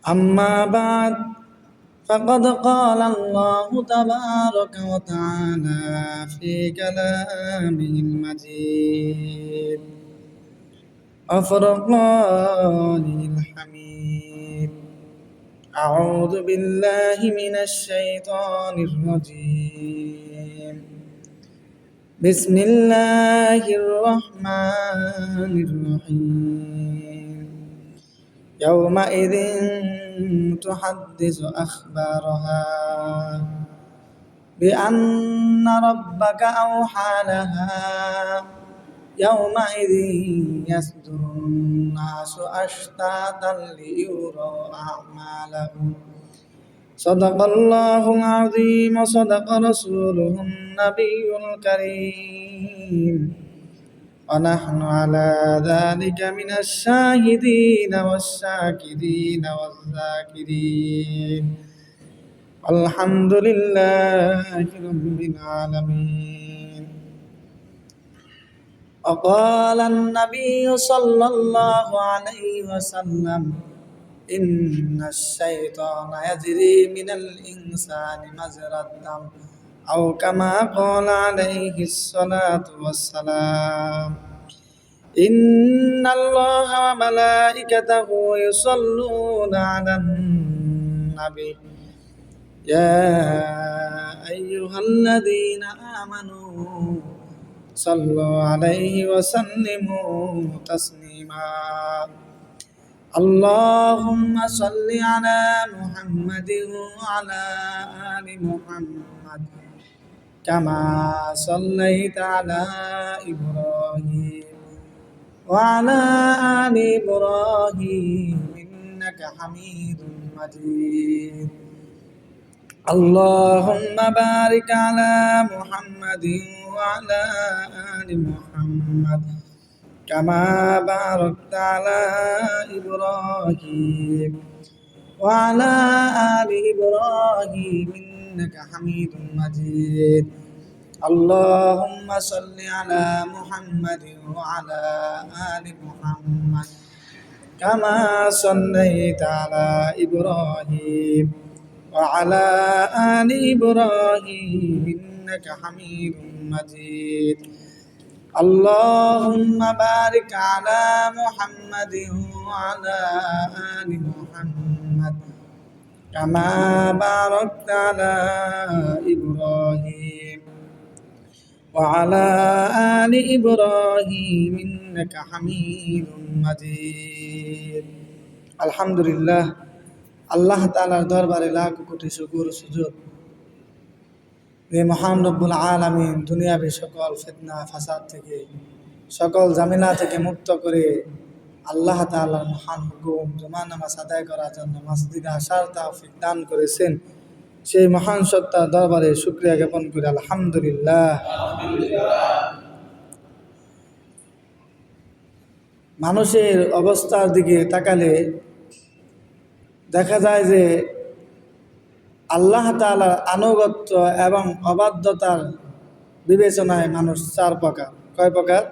أما بعد فقد قال الله تبارك وتعالى في كلامه المجيد وفرقانه الحميد. أعوذ بالله من الشيطان الرجيم. بسم الله الرحمن الرحيم. يومئذ تحدث أخبارها بأن ربك أوحى لها يومئذ يصدر الناس أشتاتا ليروا أعمالهم. صدق الله العظيم وصدق رسوله النبي الكريم ونحن على ذلك من الشاهدين والشاكرين والذاكرين الحمد لله رب العالمين. وقال النبي صلى الله عليه وسلم إن الشيطان يجري من الإنسان مجرى الدم أو كما قال عليه الصلاة والسلام. إن الله وملائكته يصلون على النبي يا أيها الذين آمنوا صلوا عليه وسلموا تسليما. اللهم صل على محمد وعلى آل محمد كما صليت على إبراهيم وعلى آل إبراهيم إنك حميد مجيد. اللهم بارك على محمد وعلى آل محمد كما باركت على إبراهيم وعلى آل إبراهيم إنك حميد مجيد. اللهم صل على محمد وعلى آل محمد كما صليت على إبراهيم وعلى آل إبراهيم إنك حميد مجيد. اللهم بارك على محمد وعلى آل محمد كما باركت على إبراهيم وعلى آل إبراهيم إنك حميد مجيد. الحمد لله. আল্লাহ তাআলার দরবারে লাখ কোটি শুকর সুজুদ যে মহান রব্বুল আলামিন দুনিয়াবি সকল ফিতনা ফাসাদ থেকে সকল ঝামেলা থেকে মুক্ত করে আল্লাহ তাআলার মহান হুকুম জুমা নামাজ আদায় করার জন্য মসজিদে আসার তৌফিক দান করেছেন, সেই মহান সত্তার দরবারে শুকরিয়া জ্ঞাপন করি আলহামদুলিল্লাহ। মানুষের অবস্থার দিকে তাকালে দেখা যায় যে আল্লাহ তাআলার আনুগত্য এবং অবাধ্যতার বিবেচনায় মানুষ চার প্রকার। কয় প্রকার?